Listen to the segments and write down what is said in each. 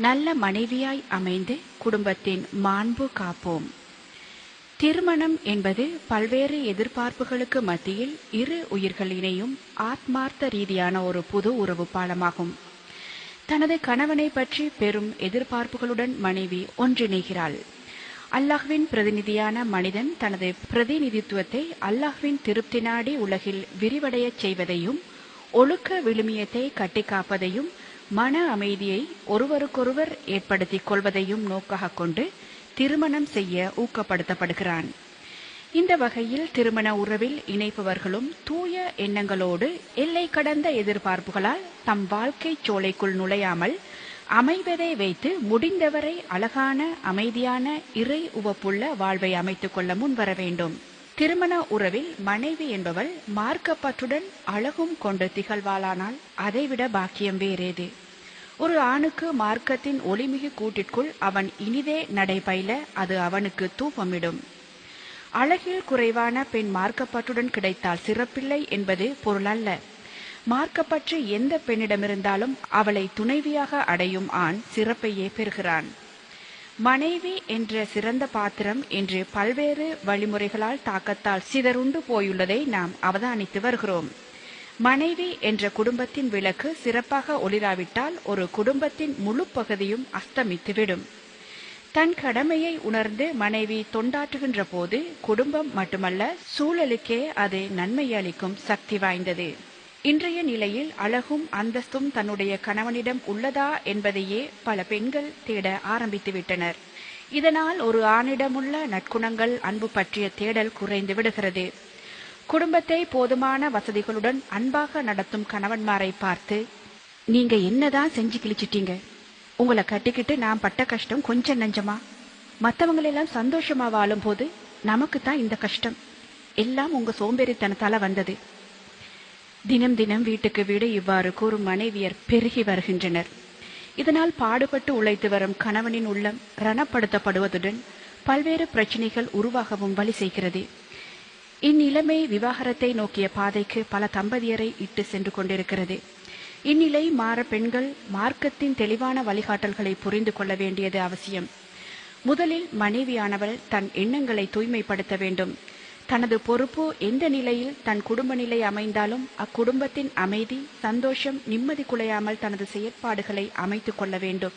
நல்ல மனைவியாய் அமைந்து குடும்பத்தின் மாண்பு காப்போம். திருமணம் என்பது பல்வேறு எதிர்பார்ப்புகளுக்கு மத்தியில் இரு உயிர்கள் இணையும் ஆத்மார்த்த ரீதியான ஒரு புது உறவு பாலமாகும். தனது கணவனை பற்றி பெரும் எதிர்பார்ப்புகளுடன் மனைவி ஒன்றிணைகிறாள். அல்லாஹ்வின் பிரதிநிதியான மனிதன் தனது பிரதிநிதித்துவத்தை அல்லாஹ்வின் திருப்தி நாடி உலகில் விரிவடையச் செய்வதையும், ஒழுக்க விழுமியத்தை கட்டிக்காப்பதையும், மன அமைதியை ஒருவருக்கொருவர் ஏற்படுத்திக் கொள்வதையும் நோக்காக கொண்டு திருமணம் செய்ய ஊக்கப்படுத்தப்படுகிறான். இந்த வகையில் திருமண உறவில் இணைப்பவர்களும் தூய எண்ணங்களோடு எல்லை கடந்த எதிர்பார்ப்புகளால் தம் வாழ்க்கை சோலைக்குள் நுழையாமல் அமைவதை வைத்து முடிந்தவரை அழகான அமைதியான இறை உவப்புள்ள வாழ்வை அமைத்துக் கொள்ள முன் வர வேண்டும். திருமண உறவில் மனைவி என்பவள் மார்க்கப்பற்றுடன் அழகும் கொண்டு திகழ்வாளானால் அதைவிட பாக்கியம் வேறேது? ஒரு ஆணுக்கு மார்க்கத்தின் ஒளிமிகு கூட்டிற்குள் அவன் இனிதே நடைபயில அது அவனுக்கு தூபமிடும். அழகில் குறைவான பெண் மார்க்கப்பற்றுடன் கிடைத்தால் சிறப்பில்லை என்பது பொருளல்ல. மார்க்கப்பற்று எந்த பெண்ணிடமிருந்தாலும் அவளை துணைவியாக அடையும் ஆண் சிறப்பையே பெறுகிறான். மனைவி என்ற சிறந்த பாத்திரம் என்று பல்வேறு வழிமுறைகளால் தாக்கத்தால் சிதறுண்டு போயுள்ளதை நாம் அவதானித்து வருகிறோம். மனைவி என்ற குடும்பத்தின் விளக்கு சிறப்பாக ஒளிராவிட்டால் ஒரு குடும்பத்தின் முழு பகுதியும் அஸ்தமித்துவிடும். தன் கடமையை உணர்ந்து மனைவி தொண்டாற்றுகின்ற போது குடும்பம் மட்டுமல்ல, சூழலுக்கே அது நன்மை அளிக்கும் சக்தி வாய்ந்தது. இன்றைய நிலையில் அழகும் அந்தஸ்தும் தன்னுடைய கணவனிடம் உள்ளதா என்பதையே பல பெண்கள் தேட ஆரம்பித்துவிட்டனர். இதனால் ஒரு ஆணிடமுள்ள நற்குணங்கள், அன்பு பற்றிய தேடல் குறைந்து விடுகிறது. குடும்பத்தை போதுமான வசதிகளுடன் அன்பாக நடத்தும் கணவன்மாரை பார்த்து, நீங்க என்னதான் செஞ்சு கிழிச்சிட்டீங்க, உங்களை கட்டிக்கிட்டு நான் பட்ட கஷ்டம் கொஞ்சம் நஞ்சமா? மற்றவங்களெல்லாம் சந்தோஷமா வாழும் போது நமக்கு தான் இந்த கஷ்டம், எல்லாம் உங்க சோம்பேறித்தனத்தால வந்தது. தினம் தினம் வீட்டுக்கு வீடு இவ்வாறு கூறும் மனைவியர் பெருகி வருகின்றனர். இதனால் பாடுபட்டு உழைத்து வரும் கணவனின் உள்ளம் ரணப்படுத்தப்படுவதுடன் பல்வேறு பிரச்சனைகள் உருவாகவும் வழி செய்கிறது. இந்நிலைமை விவாகரத்தை நோக்கிய பாதைக்கு பல தம்பதியரை இட்டு சென்று கொண்டிருக்கிறது. இந்நிலை மாற பெண்கள் மார்க்கத்தின் தெளிவான வழிகாட்டல்களை புரிந்து கொள்ள வேண்டியது அவசியம். முதலில் மனைவியானவள் தன் எண்ணங்களை தூய்மைப்படுத்த வேண்டும். தனது பொறுப்பு எந்த நிலையில் தன் குடும்ப நிலை அமைந்தாலும் அக்குடும்பத்தின் அமைதி, சந்தோஷம், நிம்மதி குலையாமல் தனது செயற்பாடுகளை அமைத்துக் கொள்ள வேண்டும்.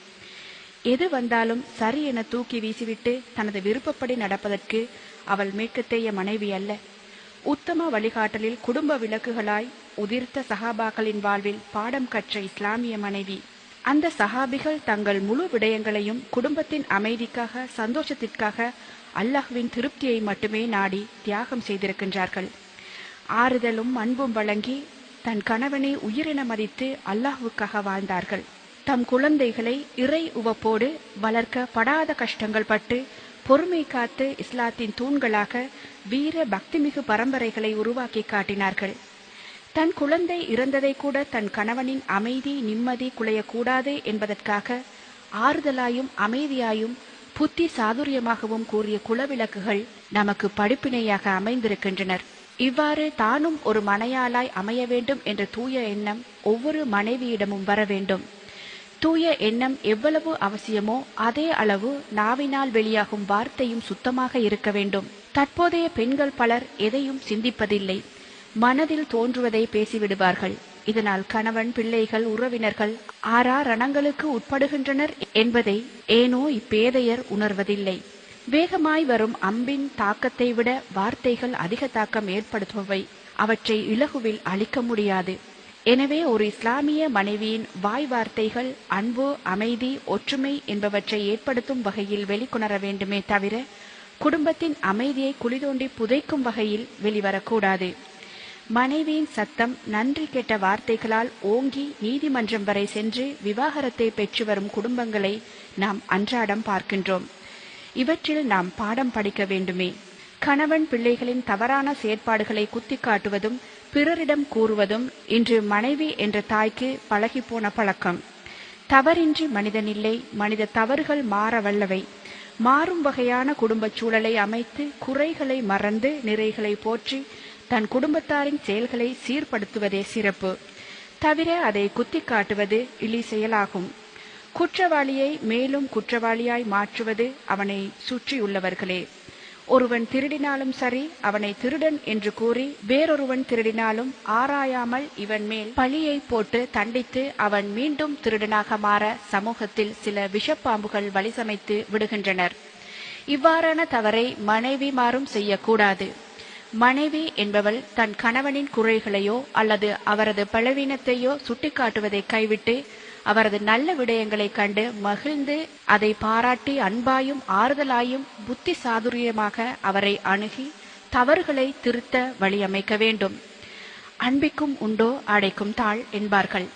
எது வந்தாலும் சரி என தூக்கி வீசிவிட்டு தனது விருப்பப்படி நடப்பதற்கு அவள் மேற்கத்தைய மனைவி அல்ல. உத்தம வழிகாட்டலில் குடும்ப விளக்குகளாய் உதிர்த்த சஹாபாக்களின் வாழ்வில் பாடம் கற்ற இஸ்லாமிய மனைவி. அந்த சஹாபிகள் தங்கள் முழு விடயங்களையும் குடும்பத்தின் அமைதிக்காக, சந்தோஷத்திற்காக, அல்லாஹ்வின் திருப்தியை மட்டுமே நாடி தியாகம் செய்திருக்கின்றார்கள். ஆறுதலும் அன்பும் வழங்கி தன் கணவனை உயிரென மதித்து அல்லாஹ்வுக்காக வாழ்ந்தார்கள். தம் குழந்தைகளை இறை உவப்போடு வளர்க்க படாத கஷ்டங்கள் பட்டு பொறுமை காத்து இஸ்லாத்தின் தூண்களாக வீர பக்திமிகு பரம்பரைகளை உருவாக்கி காட்டினார்கள். தன் குழந்தை இறந்ததை கூட தன் கணவனின் அமைதி, நிம்மதி குலையக்கூடாது என்பதற்காக ஆறுதலாயும் அமைதியாயும் புத்தி சாதுரியமாகவும் கூறிய குலவிளக்குகள் நமக்கு படிப்பினையாக அமைந்திருக்கின்றனர். இவ்வாறு தானும் ஒரு மனையாளாய் அமைய வேண்டும் என்ற தூய எண்ணம் ஒவ்வொரு மனைவியிடமும் வர வேண்டும். தூய எண்ணம் எவ்வளவு அவசியமோ அதே அளவு நாவினால் வெளியாகும் வார்த்தையும் சுத்தமாக இருக்க வேண்டும். தற்போதைய பெண்கள் பலர் எதையும் சிந்திப்பதில்லை, மனதில் தோன்றுவதை பேசிவிடுவார்கள். இதனால் கணவன், பிள்ளைகள், உறவினர்கள் ரணங்களுக்கு உட்படுகின்றனர் என்பதை ஏனோ இப்பேதையர் உணர்வதில்லை. வேகமாய் வரும் அம்பின் தாக்கத்தை விட வார்த்தைகள் அதிக தாக்கம் ஏற்படுத்துபவை. அவற்றை இலகுவில் அழிக்க முடியாது. எனவே ஒரு இஸ்லாமிய மனைவியின் வாய் வார்த்தைகள் அன்பு, அமைதி, ஒற்றுமை என்பவற்றை ஏற்படுத்தும் வகையில் வெளிக்கொணர வேண்டுமே தவிர குடும்பத்தின் அமைதியை குளிதோண்டி புதைக்கும் வகையில் வெளிவரக்கூடாது. மனைவியின் சத்தம் நன்றி கெட்ட வார்த்தைகளால் ஓங்கி நீதிமன்றம் வரை சென்று விவாகரத்தை பெற்று வரும் குடும்பங்களை நாம் அன்றாடம் பார்க்கின்றோம். இவற்றில் நாம் பாடம் படிக்க வேண்டுமே. கணவன், பிள்ளைகளின் தவறான செயற்பாடுகளை குத்தி காட்டுவதும் பிறரிடம் கூறுவதும் இன்று மனைவி என்ற தாய்க்கு பழகிப்போன பழக்கம். தவறின்றி மனிதனில்லை, மனித தவறுகள் மாற வல்லவை. மாறும் வகையான குடும்ப சூழலை அமைத்து குறைகளை மறந்து நிறைகளை போற்றி தன் குடும்பத்தாரின் செயல்களை சீர்படுத்துவதே சிறப்பு. தவிர அதை குத்தி காட்டுவது இழி செயலாகும். குற்றவாளியை மேலும் குற்றவாளியாய் மாற்றுவது அவனை சுற்றியுள்ளவர்களே. ஒருவன் திருடினாலும் சரி, அவனை திருடன் என்று கூறி வேறொருவன் திருடினாலும் ஆராயாமல் இவன் மேல் பழியை போட்டு தண்டித்து அவன் மீண்டும் திருடனாக மாற சமூகத்தில் சில விஷப்பாம்புகள் வழிசமைத்து விடுகின்றனர். இவ்வாறான தவறை மனைவிமாரும் செய்யக்கூடாது. மனைவி என்பவள் தன் கணவனின் குறைகளையோ அல்லது அவரது பலவீனத்தையோ சுட்டிக்காட்டுவதை கைவிட்டு அவரது நல்ல விடயங்களைக் கண்டு மகிழ்ந்து அதை பாராட்டி அன்பாயும் ஆறுதலாயும் புத்தி சாதுரியமாக அவரை அணுகி தவறுகளை திருத்த வழியமைக்க வேண்டும். அன்பிக்கும் உண்டோ அடைக்கும் தாழ் என்பார்கள்.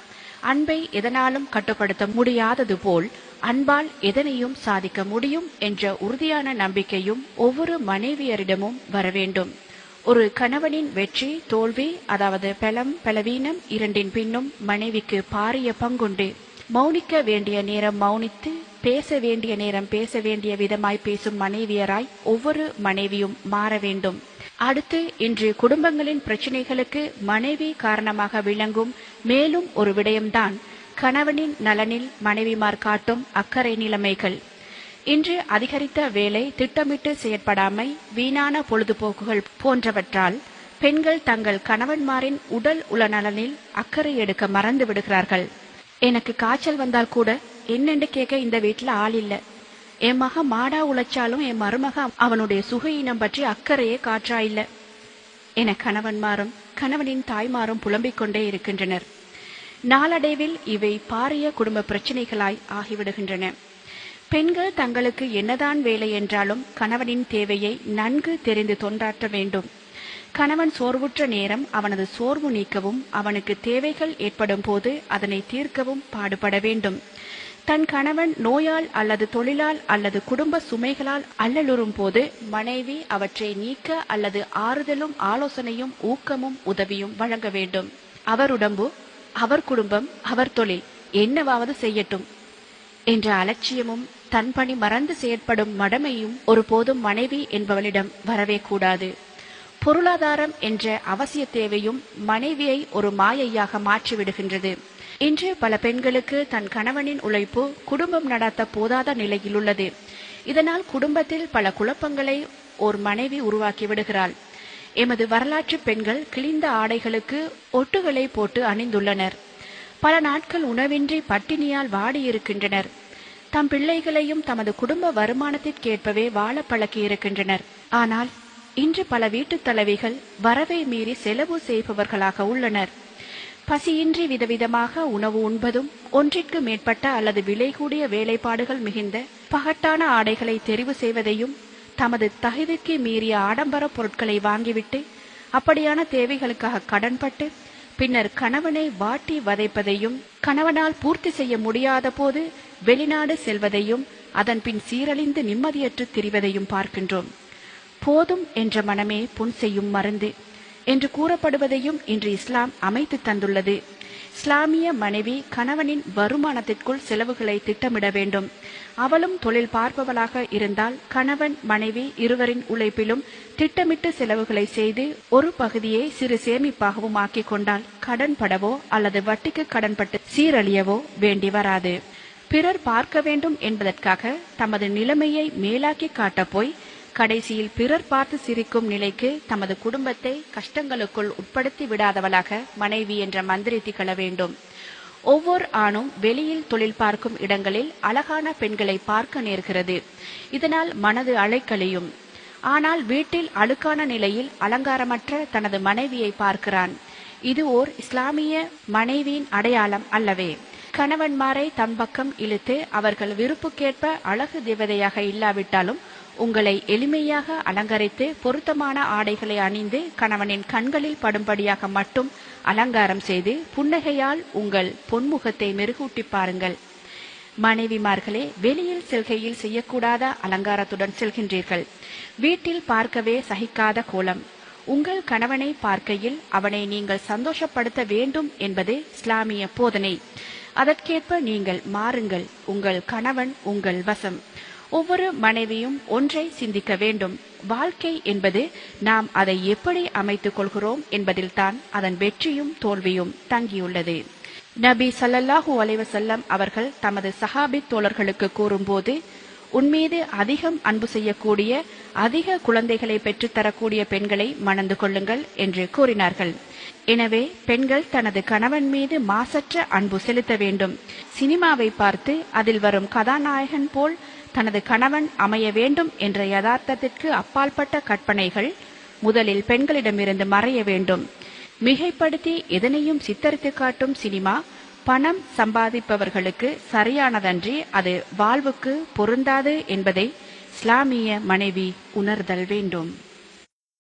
அன்பை எதனாலும் கட்டுப்படுத்த முடியாதது போல் அன்பால் எதனையும் சாதிக்க முடியும் என்ற உறுதியான நம்பிக்கையும் ஒவ்வொரு மனைவியரிடமும் வரவேண்டும். ஒரு கணவனின் வெற்றி தோல்வி, அதாவது பலம் பலவீனம் இரண்டின் பின்னும் மனைவிக்கு பாரிய பங்குண்டு. மௌனிக்க வேண்டிய நேரம் மௌனித்து, பேச வேண்டிய நேரம் பேச வேண்டிய விதமாய் பேசும் மனைவியராய் ஒவ்வொரு மனைவியும் மாற வேண்டும். அடுத்து, இன்று குடும்பங்களின் பிரச்சினைகளுக்கு மனைவி காரணமாக விளங்கும் மேலும் ஒரு விடயம்தான் கணவனின் நலனில் மனைவிமார் காட்டும் அக்கறை நிலைமைகள். இன்று அதிகரித்த வேலை, திட்டமிட்டு செயற்படாமை, வீணான பொழுதுபோக்குகள் போன்றவற்றால் பெண்கள் தங்கள் கணவன்மாரின் உடல் உளநலனில் அக்கறை எடுக்க மறந்து விடுகிறார்கள். எனக்கு காய்ச்சல் வந்தால் கூட என்னென்று கேட்க இந்த வீட்டுல ஆள் இல்ல. என் மக மாடா உழைச்சாலும் என் மருமக அவனுடைய சுகையினம் பற்றி அக்கறையே காற்றா இல்ல என கணவன்மாரும் கணவனின் தாய்மாரும் புலம்பிக் கொண்டே இருக்கின்றனர். நாளடைவில் இவை பாரிய குடும்ப பிரச்சினைகளாய் ஆகிவிடுகின்றன. பெண்கள் தங்களுக்கு என்னதான் வேலை என்றாலும் கணவனின் தேவையை நன்கு தெரிந்து தொண்டாற்ற வேண்டும். கணவன் சோர்வுற்ற நேரம் அவனது சோர்வு நீக்கவும் அவனுக்கு தேவைகள் ஏற்படும் போது அதனை தீர்க்கவும் பாடுபட வேண்டும். தன் கணவன் நோயால் அல்லது தொழிலால் அல்லது குடும்ப சுமைகளால் அல்லலுறும் போது மனைவி அவற்றை நீக்க அல்லது ஆறுதலும் ஆலோசனையும் ஊக்கமும் உதவியும் வழங்க வேண்டும். அவர் உடம்பு, அவர் குடும்பம், அவர் தொழில், என்னவாவது செய்யட்டும் என்ற அலட்சியமும் தன் பணி மறந்து செயற்படும் மடமையும் ஒருபோதும் மனைவி என்பவளிடம் வரவே கூடாது. பொருளாதாரம் என்ற அவசிய தேவையும் மனைவியை ஒரு மாயையாக மாற்றிவிடுகின்றது. இன்று பல பெண்களுக்கு தன் கணவனின் உழைப்பு குடும்பம் நடத்த போதாத நிலையில் உள்ளது. இதனால் குடும்பத்தில் பல குழப்பங்களை ஒரு மனைவி உருவாக்கி விடுகிறாள். எமது வரலாற்று பெண்கள் கிழிந்த ஆடைகளுக்கு ஒட்டுகளை போட்டு அணிந்துள்ளனர். பல நாட்கள் உணவின்றி பட்டினியால் வாடியிருக்கின்றனர். தம் பிள்ளைகளையும் தமது குடும்ப வருமானத்திற்கேற்பவே வாழ பழக்கி இருக்கின்றனர். ஆனால் இன்று பல வீட்டுத் தலைவிகள் வரவை மீறி செலவு செய்பவர்களாக உள்ளனர். பசியின்றி விதவிதமாக உணவு உண்பதும், ஒன்றிற்கு மேற்பட்ட அல்லது விலை கூடிய வேலைப்பாடுகள் மிகுந்த பகட்டான ஆடைகளை தெரிவு செய்வதையும், தமது தகுதிக்கு மீறிய ஆடம்பர பொருட்களை வாங்கிவிட்டு அப்படியான தேவைகளுக்காக கடன்பட்டு பின்னர் கணவனை வாட்டி வதைப்பதையும், கணவனால் பூர்த்தி செய்ய முடியாத போது வெளிநாடு செல்வதையும், அதன் பின் சீரழிந்து நிம்மதியற்று திரிவதையும் பார்க்கின்றோம். போதும் என்ற மனமே புண் செய்யும் மருந்து என்று கூறப்படுவதையும் இன்று இஸ்லாம் அமைத்து தந்துள்ளது. இஸ்லாமிய மனைவி கணவனின் வருமானத்திற்குள் செலவுகளை திட்டமிட வேண்டும். அவளும் தொழில் பார்ப்பவளாக இருந்தால் கணவன் மனைவி இருவரின் உழைப்பிலும் திட்டமிட்டு செலவுகளை செய்து ஒரு பகுதியை சிறு சேமிப்பாகவும் ஆக்கிக் கொண்டால் கடன் படவோ அல்லது வட்டிக்கு கடன்பட்டு சீரழியவோ வேண்டி வராது. பிறர் பார்க்க வேண்டும் என்பதற்காக தமது நிலைமையை மேலாக்கி காட்டப் போய் கடைசியில் பிறர் பார்த்து சிரிக்கும் நிலைக்கு தமது குடும்பத்தை கஷ்டங்களுக்குள் உட்படுத்தி விடாதவளாக மனைவி என்ற மந்திரி திகழ வேண்டும். ஒவ்வொரு ஆணும் வெளியில் தொழில் பார்க்கும் இடங்களில் அழகான பெண்களை பார்க்க நேர்கிறது. இதனால் மனது அலைக்கழியும். ஆனால் வீட்டில் அழுக்கான நிலையில் அலங்காரமற்ற தனது மனைவியை பார்க்கிறான். இது ஓர் இஸ்லாமிய மனைவியின் அடையாளம் அல்லவே. கணவன்மாரை தம் பக்கம் இழுத்து அவர்கள் விருப்புக்கேற்ப அழகு தேவதையாக இல்லாவிட்டாலும் உங்களை எளிமையாக அலங்கரித்து பொருத்தமான ஆடைகளை அணிந்து கணவனின் கண்களில் படும்படியாக மட்டும் அலங்காரம் செய்து புன்னகையால் உங்கள் பொன்முகத்தை மெருகூட்டி பாருங்கள். மனைவிமார்களே, வெளியில் செல்கையில் செய்யக்கூடாத அலங்காரத்துடன் செல்கின்றீர்கள். வீட்டில் பார்க்கவே சகிக்காத கோலம். உங்கள் கணவனை பார்க்கையில் அவனை நீங்கள் சந்தோஷப்படுத்த வேண்டும் என்பது இஸ்லாமிய போதனை. அதற்கேற்ப நீங்கள் மாறுங்கள். உங்கள் கணவன் உங்கள் வசம். ஒவ்வொரு மனைவியும் ஒன்றை சிந்திக்க வேண்டும். வாழ்க்கை என்பது நாம் அதை எப்படி அமைத்துக் கொள்கிறோம் என்பதில்தான் அதன் வெற்றியும் தோல்வியும் தங்கியுள்ளது. நபி ஸல்லல்லாஹு அலைஹி வஸல்லம் அவர்கள் தமது சஹாபி தோழர்களுக்கு கூறும்போது, உன்மீது அதிகம் அன்பு செய்யக்கூடிய, அதிக குழந்தைகளை பெற்றுத்தரக்கூடிய பெண்களை மணந்து கொள்ளுங்கள் என்று கூறினார்கள். எனவே பெண்கள் தனது கணவன் மீது மாசற்ற அன்பு செலுத்த வேண்டும். சினிமாவை பார்த்து அதில் வரும் கதாநாயகன் போல் தனது கணவன் அமைய வேண்டும் என்ற யதார்த்தத்திற்கு அப்பாற்பட்ட கற்பனைகள் முதலில் பெண்களிடமிருந்து மறைய வேண்டும். மிகைப்படுத்தி எதனையும் சித்தரித்து காட்டும் சினிமா பணம் சம்பாதிப்பவர்களுக்கு சரியானதன்றி அது வாழ்வுக்கு பொருந்தாது என்பதை இஸ்லாமிய மனைவி உணர்தல் வேண்டும்.